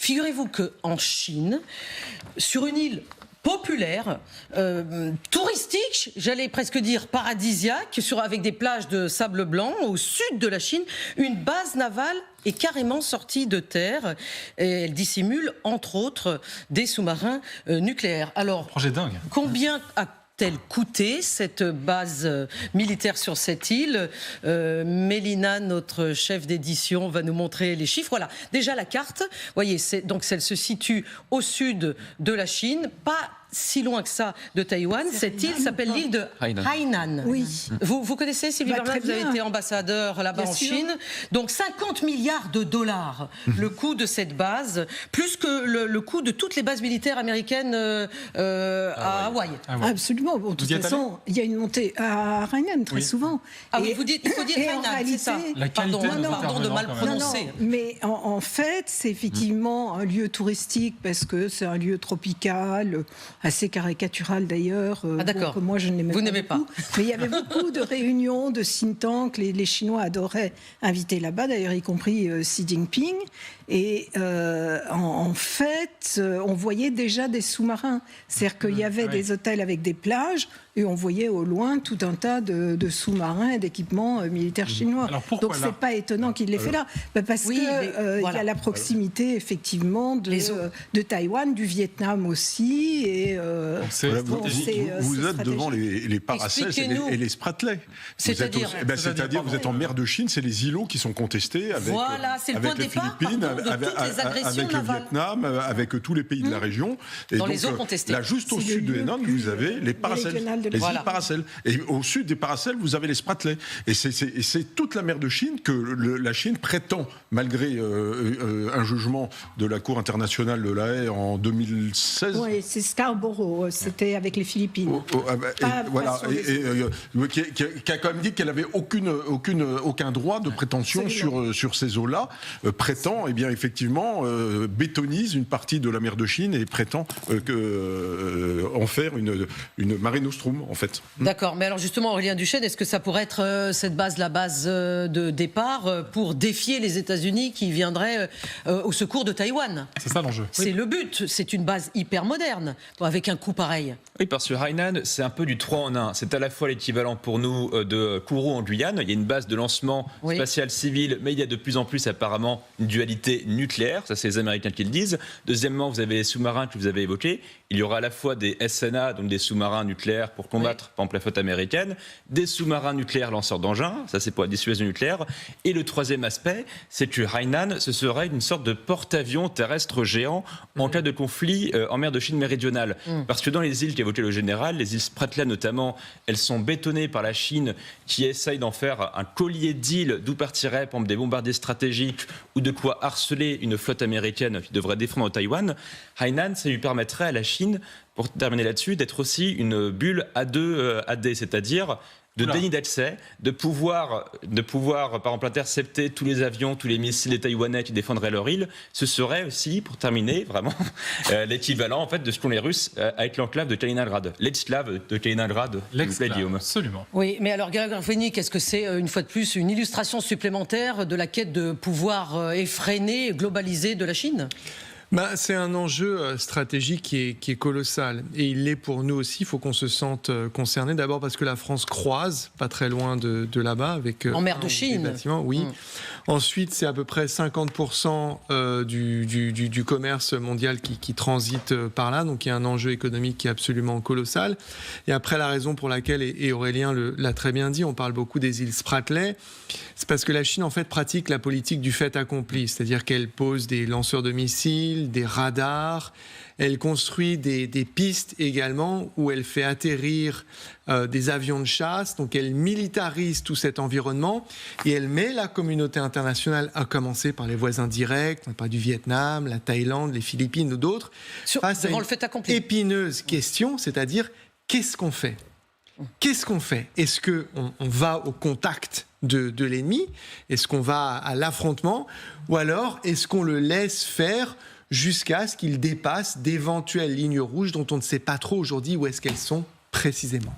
figurez-vous qu'en Chine, sur une île populaire, touristique, j'allais presque dire paradisiaque, avec des plages de sable blanc au sud de la Chine, une base navale est carrément sortie de terre et elle dissimule entre autres des sous-marins nucléaires. Alors, projet dingue. Combien a-t-elle coûté cette base militaire sur cette île? Mélina, notre chef d'édition, va nous montrer les chiffres. Voilà, déjà la carte, vous voyez, donc elle se situe au sud de la Chine, pas si loin que ça de Taïwan. Cette île s'appelle l'île de Hainan. Oui. Vous connaissez, Sylvie Bernard, vous avez été ambassadeur là-bas en Chine. Donc 50 milliards de dollars le coût de cette base, plus que le coût de toutes les bases militaires américaines à Hawaï. Absolument. Bon, de toute façon, il y a une montée à Hainan très souvent. Ah oui, il faut dire Hainan, c'est ça. Pardon de mal prononcer. Non, mais en fait, c'est effectivement un lieu touristique parce que c'est un lieu tropical, assez caricatural d'ailleurs. D'accord. Que moi, je n'aimais Vous n'aimez pas. Mais il y avait beaucoup de réunions de think tanks. Les Chinois adoraient inviter là-bas, d'ailleurs, y compris Xi Jinping. Et en fait, on voyait déjà des sous-marins. C'est-à-dire qu'il y avait des hôtels avec des plages et on voyait au loin tout un tas de sous-marins et d'équipements militaires chinois. Donc c'est pas étonnant qu'il l'ait fait là. Parce qu'il y a la proximité effectivement de Taïwan, du Vietnam aussi. Et, vous êtes devant les Paracels et les Spratley. C'est-à-dire vous êtes en mer de Chine, c'est les îlots qui sont contestés avec, c'est le point de les départ, Philippines, avec le Vietnam, avec tous les pays de la région. Et dans donc, les eaux contestées. Là, juste au sud de Hainan, vous avez les Paracels, les îles Paracels. Et au sud des Paracels, vous avez les Spratley. Et c'est toute la mer de Chine que la Chine prétend, malgré un jugement de la Cour internationale de la Haye en 2016. Oui, c'est Scarborough, c'était avec les Philippines. Qui a quand même dit qu'elle n'avait aucun droit de prétention sur ces eaux-là, prétend, eh bien, effectivement, bétonise une partie de la mer de Chine et prétend en faire une Mare Nostrum, en fait. D'accord, mais alors justement, Aurélien Duchesne, est-ce que ça pourrait être cette base, la base de départ pour défier les États-Unis qui viendraient au secours de Taïwan? C'est ça l'enjeu. C'est le but, c'est une base hyper moderne, avec un coût pareil. Oui, parce que Hainan, c'est un peu du 3 en 1. C'est à la fois l'équivalent pour nous de Kourou en Guyane. Il y a une base de lancement spatial civil, mais il y a de plus en plus apparemment une dualité nucléaire. Ça, c'est les Américains qui le disent. Deuxièmement, vous avez les sous-marins que vous avez évoqués. Il y aura à la fois des SNA, donc des sous-marins nucléaires pour combattre, par exemple, la flotte américaine, des sous-marins nucléaires lanceurs d'engins. Ça, c'est pour la dissuasion nucléaire. Et le troisième aspect, c'est que Hainan, ce serait une sorte de porte-avions terrestre géant en cas de conflit en mer de Chine méridionale. Parce que dans les îles qu'évoquait le général, les îles Spratly notamment, elles sont bétonnées par la Chine qui essaye d'en faire un collier d'îles d'où partiraient, par exemple, des bombardiers stratégiques ou de quoi harceler une flotte américaine qui devrait défendre Taïwan. Hainan, ça lui permettrait à la Chine, pour terminer là-dessus, d'être aussi une bulle A2 AD, c'est-à-dire de déni d'accès, de pouvoir, par exemple, intercepter tous les avions, tous les missiles des Taïwanais qui défendraient leur île. Ce serait aussi, pour terminer, vraiment, l'équivalent, en fait, de ce qu'ont les Russes avec l'enclave de Kaliningrad. L'exclave de Kaliningrad, Guillaume. Absolument. Oui, mais alors, Grégoire Fénique, est-ce que c'est, une fois de plus, une illustration supplémentaire de la quête de pouvoir effréné, globalisé de la Chine ? C'est un enjeu stratégique qui est colossal. Et il l'est pour nous aussi. Il faut qu'on se sente concerné. D'abord parce que la France croise, pas très loin de là-bas. En mer de Chine. Bâtiments, oui. Ensuite, c'est à peu près 50% du commerce mondial qui transite par là. Donc il y a un enjeu économique qui est absolument colossal. Et après, la raison pour laquelle, et Aurélien l'a très bien dit, on parle beaucoup des îles Spratly, c'est parce que la Chine, en fait, pratique la politique du fait accompli. C'est-à-dire qu'elle pose des lanceurs de missiles, des radars, elle construit des pistes également où elle fait atterrir des avions de chasse, donc elle militarise tout cet environnement et elle met la communauté internationale, à commencer par les voisins directs, on parle du Vietnam, la Thaïlande, les Philippines ou d'autres, face à une épineuse question, c'est-à-dire qu'est-ce qu'on fait ? Qu'est-ce qu'on fait ? Est-ce qu'on va au contact de l'ennemi ? Est-ce qu'on va à l'affrontement ? Ou alors est-ce qu'on le laisse faire jusqu'à ce qu'il dépasse d'éventuelles lignes rouges dont on ne sait pas trop aujourd'hui où est-ce qu'elles sont précisément.